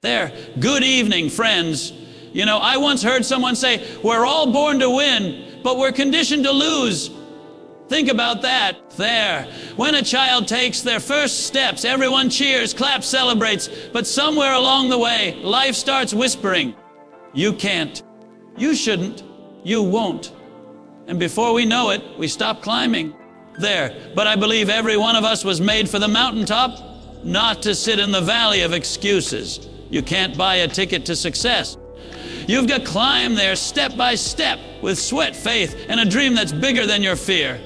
There, good evening, friends. You know, I once heard someone say, we're all born to win, but we're conditioned to lose. Think about that. There. When a child takes their first steps, everyone cheers, claps, celebrates. But somewhere along the way, life starts whispering, you can't, you shouldn't, you won't. And before we know it, we stop climbing. There. But I believe every one of us was made for the mountaintop, not to sit in the valley of excuses. You can't buy a ticket to success. You've got to climb there step by step with sweat, faith, and a dream that's bigger than your fear.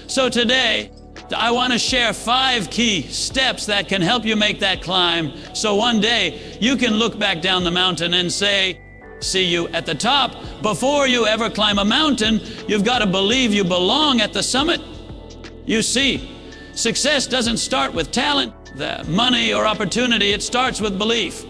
So today, I want to share 5 key steps that can help you make that climb. So one day, you can look back down the mountain and say, see you at the top. Before you ever climb a mountain, you've got to believe you belong at the summit. You see, success doesn't start with talent, the money, or opportunity. It starts with belief.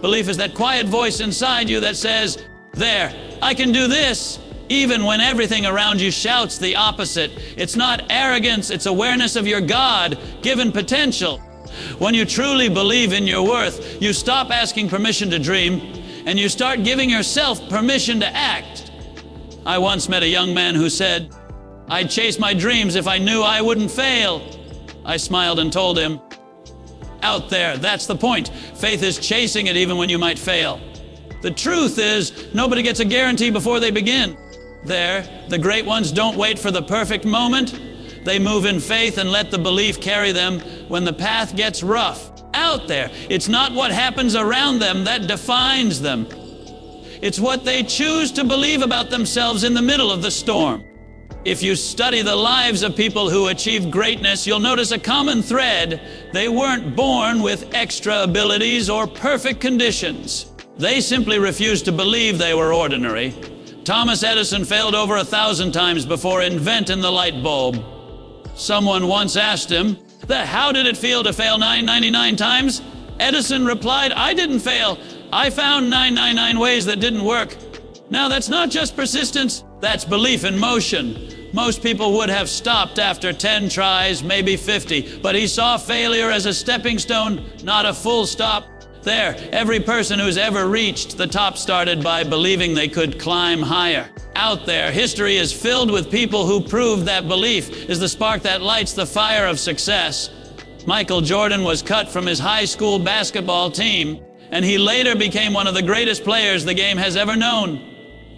Belief is that quiet voice inside you that says, there, I can do this, even when everything around you shouts the opposite. It's not arrogance, it's awareness of your God-given potential. When you truly believe in your worth, you stop asking permission to dream, and you start giving yourself permission to act. I once met a young man who said, I'd chase my dreams if I knew I wouldn't fail. I smiled and told him, out there, that's the point. Faith is chasing it even when you might fail. The truth is, nobody gets a guarantee before they begin. There, the great ones don't wait for the perfect moment. They move in faith and let the belief carry them when the path gets rough. Out there, it's not what happens around them that defines them. It's what they choose to believe about themselves in the middle of the storm. If you study the lives of people who achieved greatness, you'll notice a common thread. They weren't born with extra abilities or perfect conditions. They simply refused to believe they were ordinary. Thomas Edison failed over 1,000 times before inventing the light bulb. Someone once asked him, how did it feel to fail 999 times? Edison replied, I didn't fail. I found 999 ways that didn't work. Now that's not just persistence, that's belief in motion. Most people would have stopped after 10 tries, maybe 50, but he saw failure as a stepping stone, not a full stop. There, every person who's ever reached the top started by believing they could climb higher. Out there, history is filled with people who proved that belief is the spark that lights the fire of success. Michael Jordan was cut from his high school basketball team, and he later became one of the greatest players the game has ever known.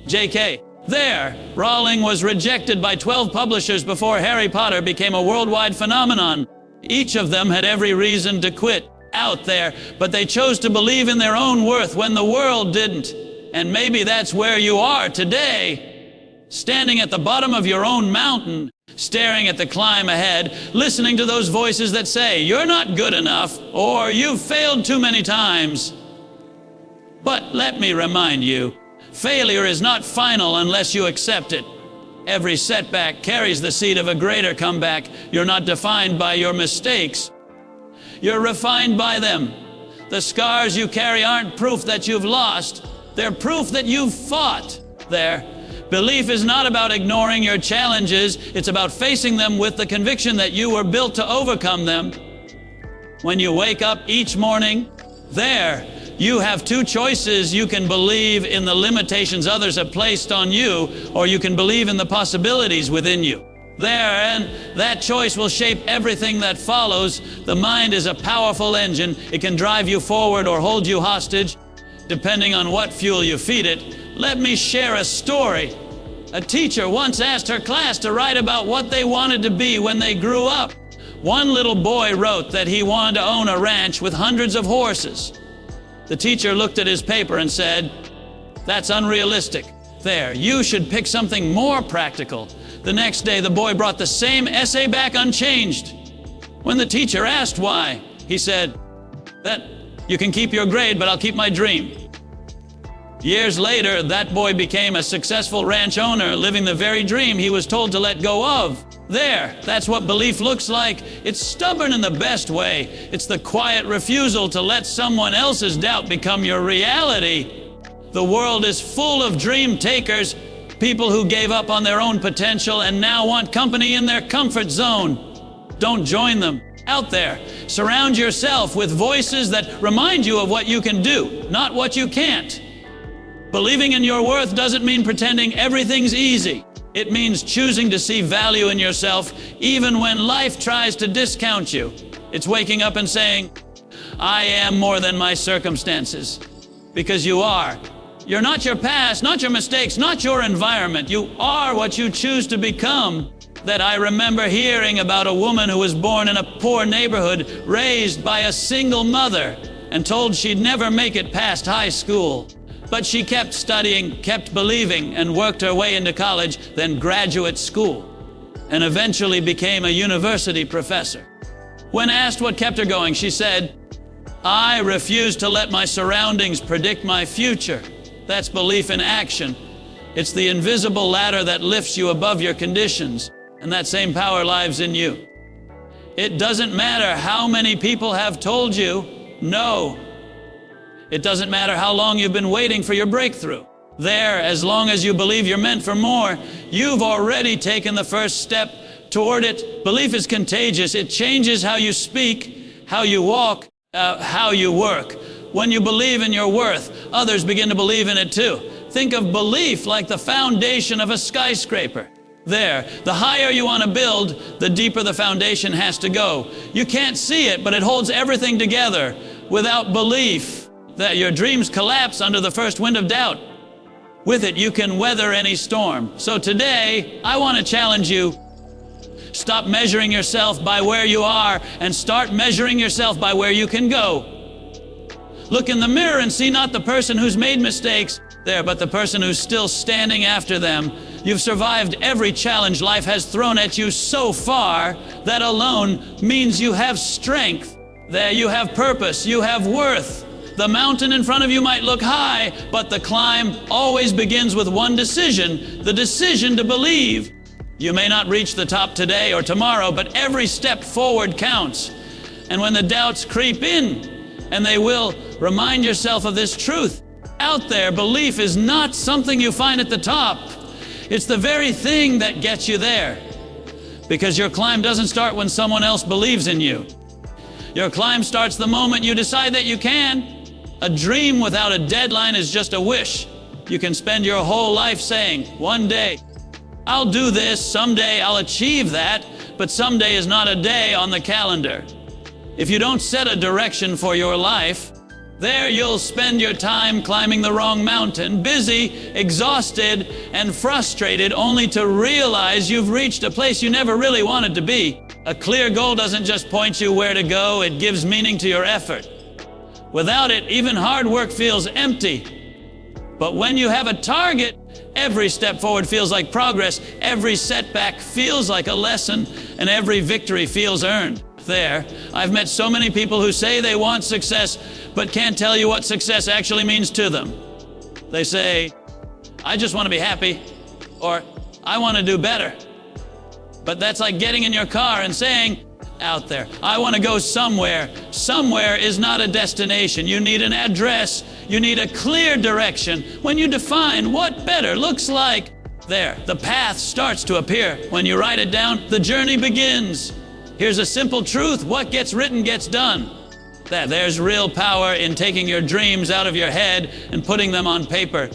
J.K. There, Rowling was rejected by 12 publishers before Harry Potter became a worldwide phenomenon. Each of them had every reason to quit. Out there, but they chose to believe in their own worth when the world didn't. And maybe that's where you are today, standing at the bottom of your own mountain, staring at the climb ahead, listening to those voices that say, you're not good enough, or you've failed too many times. But let me remind you, failure is not final unless you accept it. Every setback carries the seed of a greater comeback. You're not defined by your mistakes. You're refined by them. The scars you carry aren't proof that you've lost. They're proof that you've fought. There. Belief is not about ignoring your challenges. It's about facing them with the conviction that you were built to overcome them. When you wake up each morning, there, you have 2 choices. You can believe in the limitations others have placed on you, or you can believe in the possibilities within you. There, and that choice will shape everything that follows. The mind is a powerful engine. It can drive you forward or hold you hostage, depending on what fuel you feed it. Let me share a story. A teacher once asked her class to write about what they wanted to be when they grew up. One little boy wrote that he wanted to own a ranch with hundreds of horses. The teacher looked at his paper and said, that's unrealistic. There, you should pick something more practical. The next day, the boy brought the same essay back unchanged. When the teacher asked why, he said, that you can keep your grade, but I'll keep my dream. Years later, that boy became a successful ranch owner, living the very dream he was told to let go of. There, that's what belief looks like. It's stubborn in the best way. It's the quiet refusal to let someone else's doubt become your reality. The world is full of dream takers, people who gave up on their own potential and now want company in their comfort zone. Don't join them. Out there, surround yourself with voices that remind you of what you can do, not what you can't. Believing in your worth doesn't mean pretending everything's easy. It means choosing to see value in yourself even when life tries to discount you. It's waking up and saying, I am more than my circumstances. Because you are. You're not your past, not your mistakes, not your environment. You are what you choose to become. That I remember hearing about a woman who was born in a poor neighborhood, raised by a single mother, and told she'd never make it past high school. But she kept studying, kept believing, and worked her way into college, then graduate school, and eventually became a university professor. When asked what kept her going, she said, I refuse to let my surroundings predict my future. That's belief in action. It's the invisible ladder that lifts you above your conditions. And that same power lives in you. It doesn't matter how many people have told you no. It doesn't matter how long you've been waiting for your breakthrough. There, as long as you believe you're meant for more, you've already taken the first step toward it. Belief is contagious. It changes how you speak, how you walk, how you work. When you believe in your worth, others begin to believe in it too. Think of belief like the foundation of a skyscraper. There, the higher you want to build, the deeper the foundation has to go. You can't see it, but it holds everything together. Without belief, that your dreams collapse under the first wind of doubt. With it, you can weather any storm. So today, I want to challenge you. Stop measuring yourself by where you are and start measuring yourself by where you can go. Look in the mirror and see not the person who's made mistakes there, but the person who's still standing after them. You've survived every challenge life has thrown at you so far. That alone means you have strength. There you have purpose, you have worth. The mountain in front of you might look high, but the climb always begins with one decision, the decision to believe. You may not reach the top today or tomorrow, but every step forward counts. And when the doubts creep in, and they will, remind yourself of this truth. Out there, belief is not something you find at the top. It's the very thing that gets you there. Because your climb doesn't start when someone else believes in you. Your climb starts the moment you decide that you can. A dream without a deadline is just a wish. You can spend your whole life saying, one day, I'll do this, someday I'll achieve that, but someday is not a day on the calendar. If you don't set a direction for your life, there you'll spend your time climbing the wrong mountain, busy, exhausted, and frustrated, only to realize you've reached a place you never really wanted to be. A clear goal doesn't just point you where to go, it gives meaning to your effort. Without it, even hard work feels empty. But when you have a target, every step forward feels like progress, every setback feels like a lesson, and every victory feels earned. There, I've met so many people who say they want success, but can't tell you what success actually means to them. They say, I just want to be happy, or I want to do better. But that's like getting in your car and saying, out there, I want to go somewhere. Somewhere is not a destination. You need an address. You need a clear direction. When you define what better looks like, there, the path starts to appear. When you write it down, the journey begins. Here's a simple truth. What gets written gets done. There's real power in taking your dreams out of your head and putting them on paper.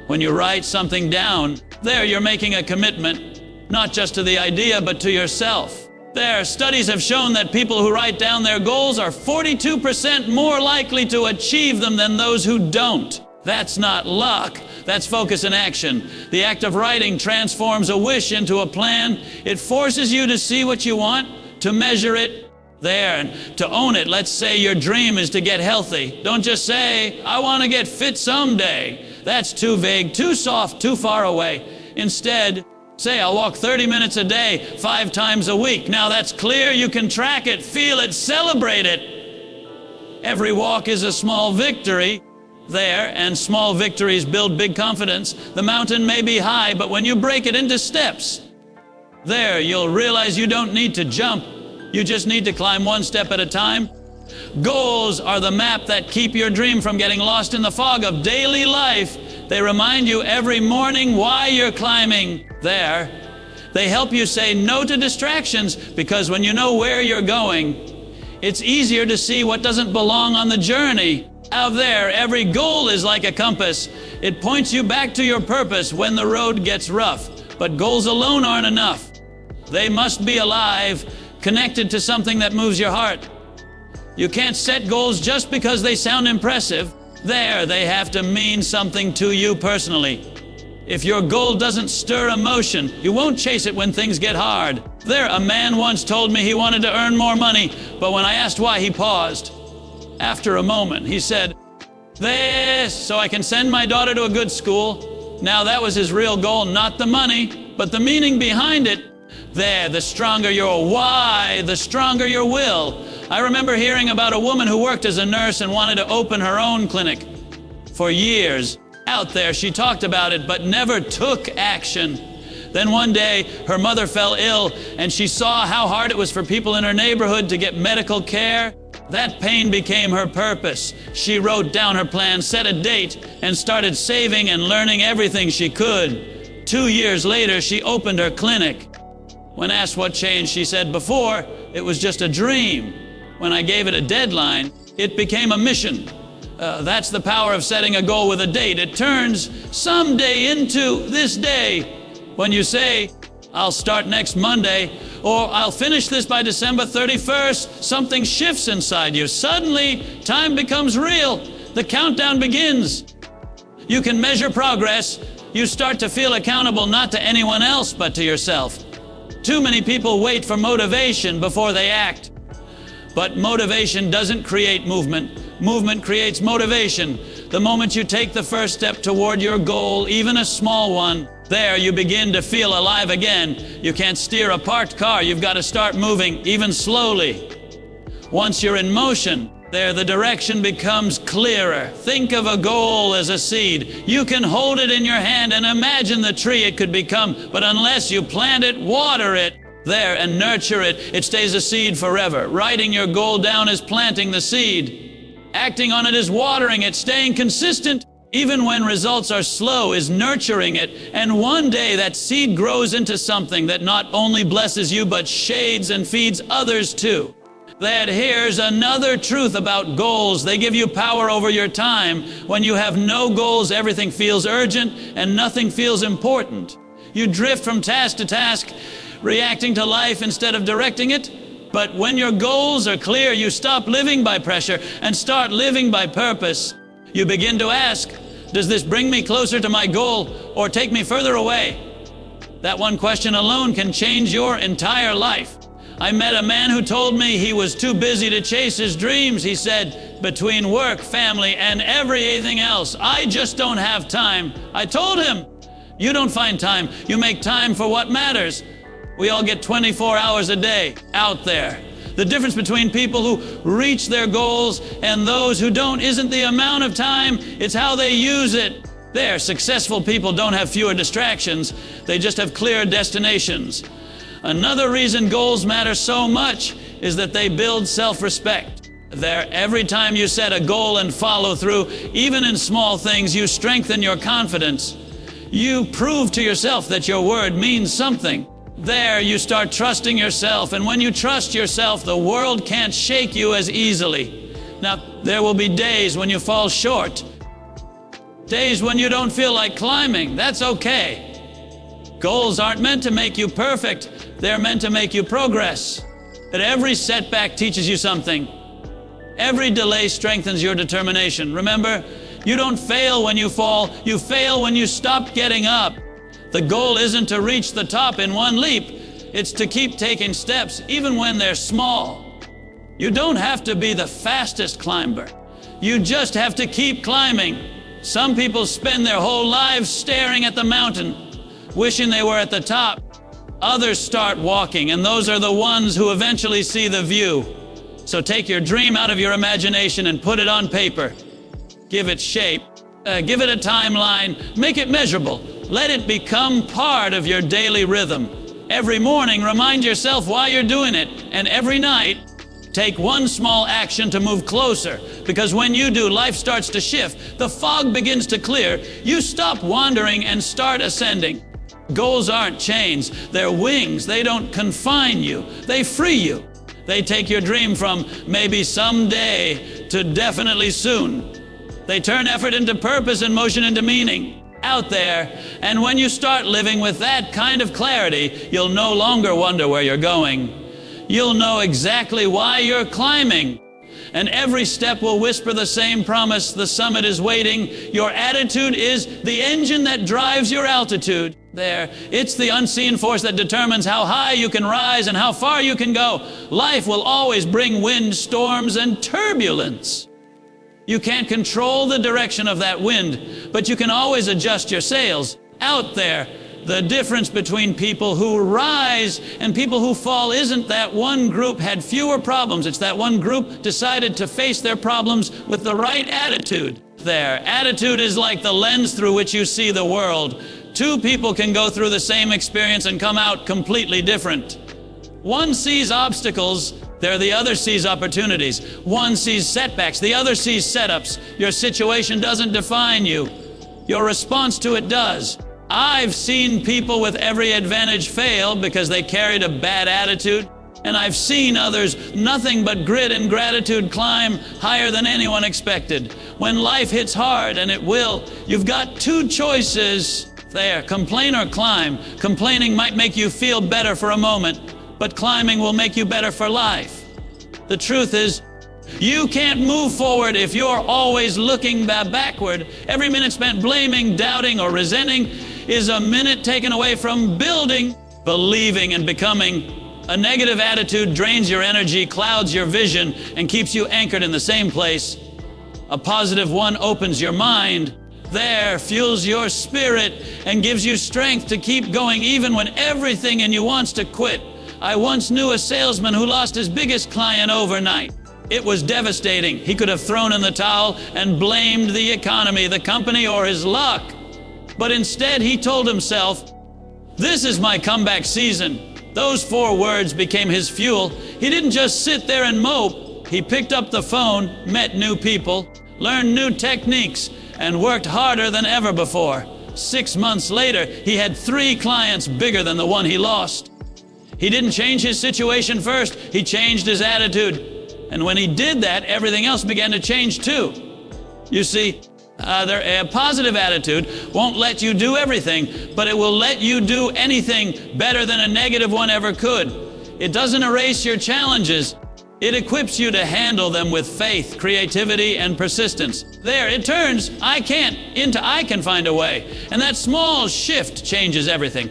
When you write something down, there you're making a commitment, not just to the idea, but to yourself. There, studies have shown that people who write down their goals are 42% more likely to achieve them than those who don't. That's not luck. That's focus and action. The act of writing transforms a wish into a plan. It forces you to see what you want, to measure it there, and to own it. Let's say your dream is to get healthy. Don't just say, I want to get fit someday. That's too vague, too soft, too far away. Instead, say, I'll walk 30 minutes a day, 5 times a week. Now that's clear. You can track it, feel it, celebrate it. Every walk is a small victory there, and small victories build big confidence. The mountain may be high, but when you break it into steps, there you'll realize you don't need to jump. You just need to climb one step at a time. Goals are the map that keep your dream from getting lost in the fog of daily life. They remind you every morning why you're climbing there. They help you say no to distractions, because when you know where you're going, it's easier to see what doesn't belong on the journey. Out there, every goal is like a compass. It points you back to your purpose when the road gets rough. But goals alone aren't enough. They must be alive, connected to something that moves your heart. You can't set goals just because they sound impressive. They have to mean something to you personally. If your goal doesn't stir emotion, you won't chase it when things get hard. A man once told me he wanted to earn more money, but when I asked why, he paused. After a moment, he said, "This, so I can send my daughter to a good school." Now that was his real goal, not the money, but the meaning behind it. The stronger your why, the stronger your will. I remember hearing about a woman who worked as a nurse and wanted to open her own clinic. For years, out there, she talked about it, but never took action. Then one day, her mother fell ill, and she saw how hard it was for people in her neighborhood to get medical care. That pain became her purpose. She wrote down her plan, set a date, and started saving and learning everything she could. 2 years later, she opened her clinic. When asked what changed, she said, "Before, it was just a dream. When I gave it a deadline, it became a mission." That's the power of setting a goal with a date. It turns someday into this day. When you say, "I'll start next Monday," or "I'll finish this by December 31st, something shifts inside you. Suddenly, time becomes real. The countdown begins. You can measure progress. You start to feel accountable not to anyone else, but to yourself. Too many people wait for motivation before they act. But motivation doesn't create movement. Movement creates motivation. The moment you take the first step toward your goal, even a small one, you begin to feel alive again. You can't steer a parked car. You've got to start moving, even slowly. Once you're in motion, the direction becomes clearer. Think of a goal as a seed. You can hold it in your hand and imagine the tree it could become, but unless you plant it, water it, and nurture it, it stays a seed forever. Writing your goal down is planting the seed. Acting on it is watering it. Staying consistent, even when results are slow, is nurturing it. And one day that seed grows into something that not only blesses you, but shades and feeds others too. Here's another truth about goals. They give you power over your time. When you have no goals, everything feels urgent and nothing feels important. You drift from task to task, reacting to life instead of directing it. But when your goals are clear, you stop living by pressure and start living by purpose. You begin to ask, does this bring me closer to my goal or take me further away? That one question alone can change your entire life. I met a man who told me he was too busy to chase his dreams. He said, between work, family, and everything else, I just don't have time. I told him, you don't find time. You make time for what matters. We all get 24 hours a day out there. The difference between people who reach their goals and those who don't isn't the amount of time, it's how they use it. Successful people don't have fewer distractions. They just have clearer destinations. Another reason goals matter so much is that they build self-respect. Every time you set a goal and follow through, even in small things, you strengthen your confidence. You prove to yourself that your word means something. You start trusting yourself, and when you trust yourself, the world can't shake you as easily. Now, there will be days when you fall short, days when you don't feel like climbing. That's okay. Goals aren't meant to make you perfect. They're meant to make you progress. That every setback teaches you something. Every delay strengthens your determination. Remember, you don't fail when you fall. You fail when you stop getting up. The goal isn't to reach the top in one leap. It's to keep taking steps, even when they're small. You don't have to be the fastest climber. You just have to keep climbing. Some people spend their whole lives staring at the mountain, wishing they were at the top. Others start walking, and those are the ones who eventually see the view. So take your dream out of your imagination and put it on paper. Give it shape. Give it a timeline. Make it measurable. Let it become part of your daily rhythm. Every morning, remind yourself why you're doing it. And every night, take one small action to move closer. Because when you do, life starts to shift. The fog begins to clear. You stop wandering and start ascending. Goals aren't chains, they're wings. They don't confine you, they free you. They take your dream from maybe someday to definitely soon. They turn effort into purpose and motion into meaning. Out there, and when you start living with that kind of clarity, you'll no longer wonder where you're going. You'll know exactly why you're climbing. And every step will whisper the same promise: the summit is waiting. Your attitude is the engine that drives your altitude. There, it's the unseen force that determines how high you can rise and how far you can go. Life will always bring wind, storms, and turbulence. You can't control the direction of that wind, but you can always adjust your sails. Out there, the difference between people who rise and people who fall isn't that one group had fewer problems. It's that one group decided to face their problems with the right attitude. Their attitude is like the lens through which you see the world. Two people can go through the same experience and come out completely different. One sees obstacles, the other sees opportunities. One sees setbacks, the other sees setups. Your situation doesn't define you. Your response to it does. I've seen people with every advantage fail because they carried a bad attitude, and I've seen others, nothing but grit and gratitude, climb higher than anyone expected. When life hits hard, and it will, you've got two choices there: complain or climb. Complaining might make you feel better for a moment, but climbing will make you better for life. The truth is, you can't move forward if you're always looking backward. Every minute spent blaming, doubting, or resenting is a minute taken away from building, believing, and becoming. A negative attitude drains your energy, clouds your vision, and keeps you anchored in the same place. A positive one opens your mind. There, fuels your spirit and gives you strength to keep going even when everything in you wants to quit. I once knew a salesman who lost his biggest client overnight. It was devastating. He could have thrown in the towel and blamed the economy, the company, or his luck. But instead, he told himself, "This is my comeback season." Those 4 words became his fuel. He didn't just sit there and mope. He picked up the phone, met new people, learned new techniques, and worked harder than ever before. 6 months later, he had 3 clients bigger than the one he lost. He didn't change his situation first, he changed his attitude. And when he did that, everything else began to change too. You see, a positive attitude won't let you do everything, but it will let you do anything better than a negative one ever could. It doesn't erase your challenges. It equips you to handle them with faith, creativity, and persistence. There, it turns I can't into I can find a way. And that small shift changes everything.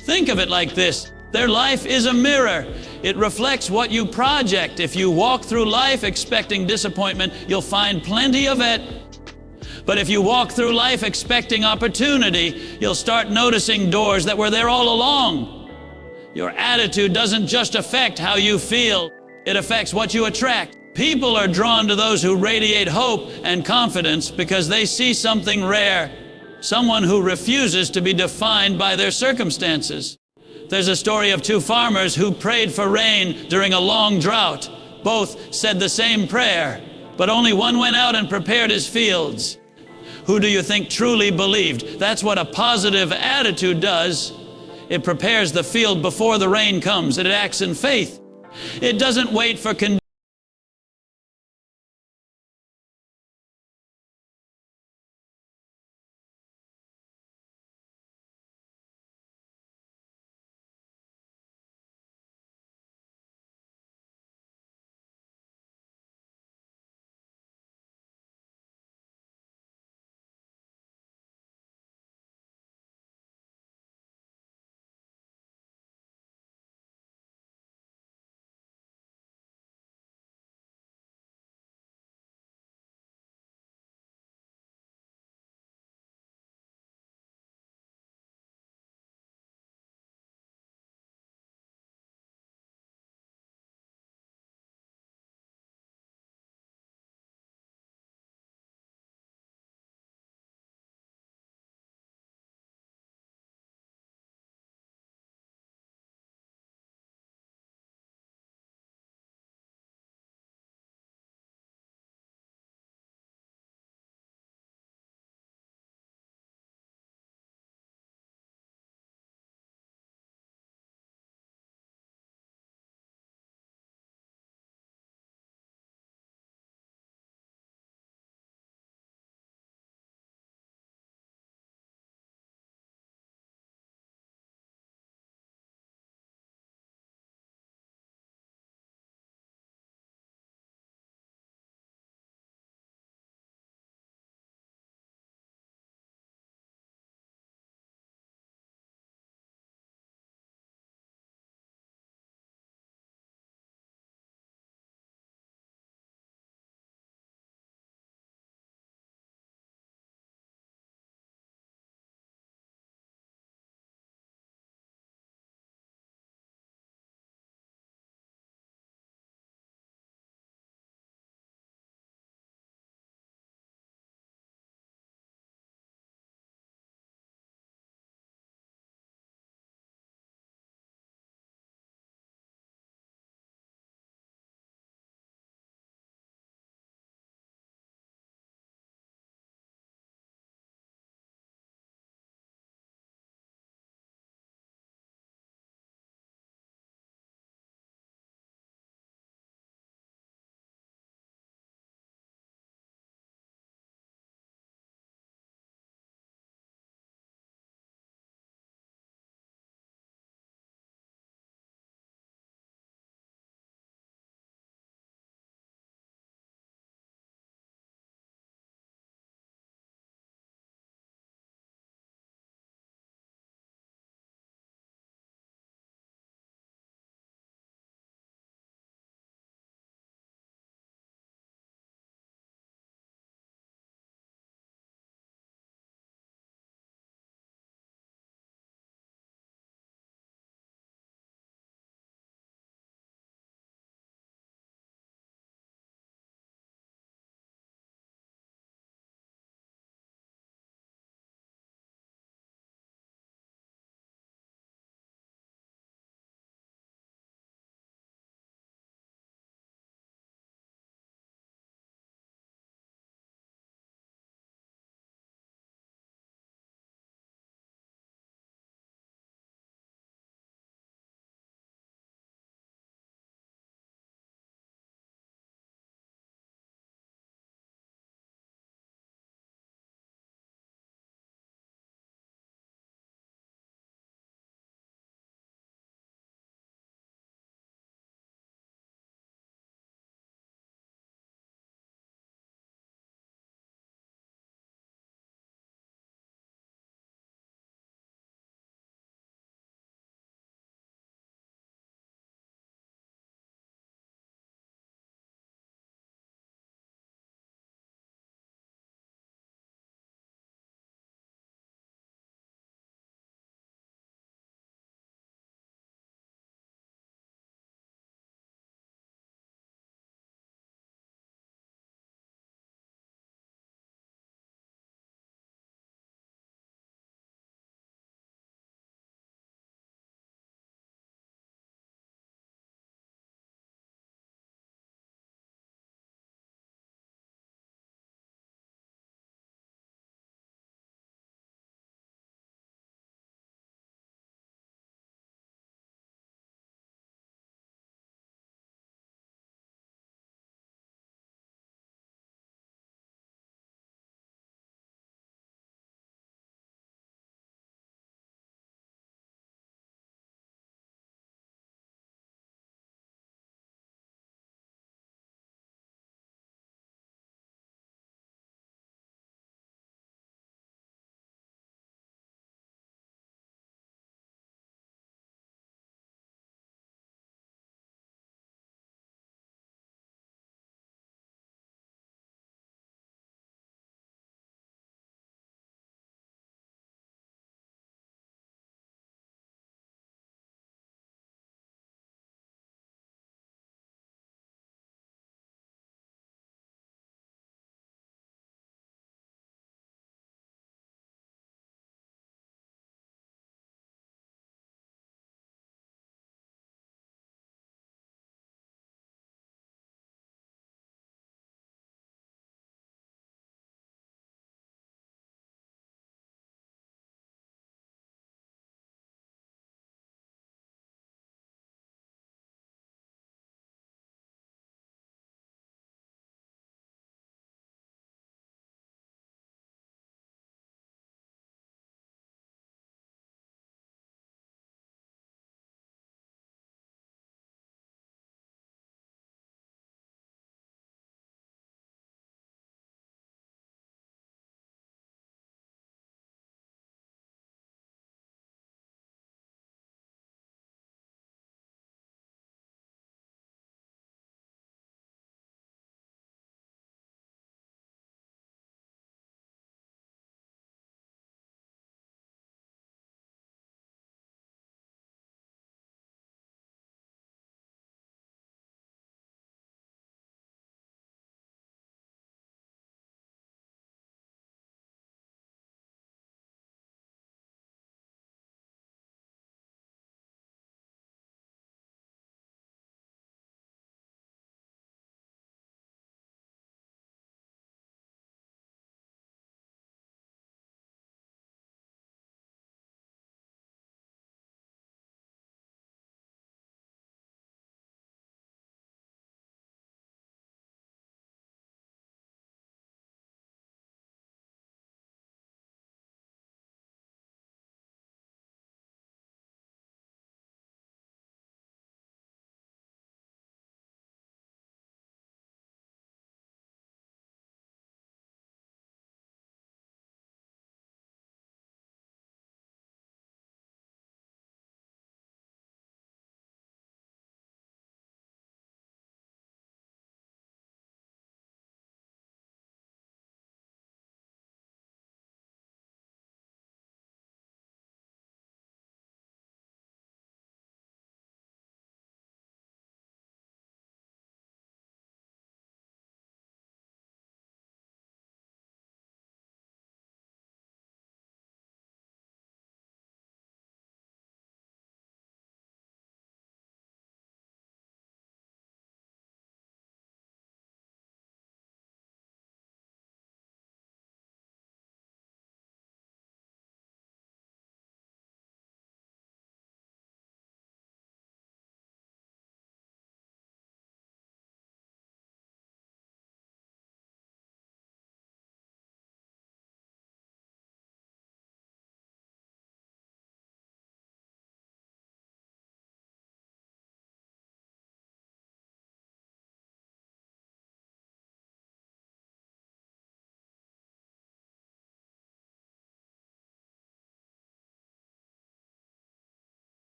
Think of it like this. Their life is a mirror. It reflects what you project. If you walk through life expecting disappointment, you'll find plenty of it. But if you walk through life expecting opportunity, you'll start noticing doors that were there all along. Your attitude doesn't just affect how you feel. It affects what you attract. People are drawn to those who radiate hope and confidence because they see something rare, someone who refuses to be defined by their circumstances. There's a story of 2 farmers who prayed for rain during a long drought. Both said the same prayer, but only one went out and prepared his fields. Who do you think truly believed? That's what a positive attitude does. It prepares the field before the rain comes. It acts in faith. It doesn't wait for conditions.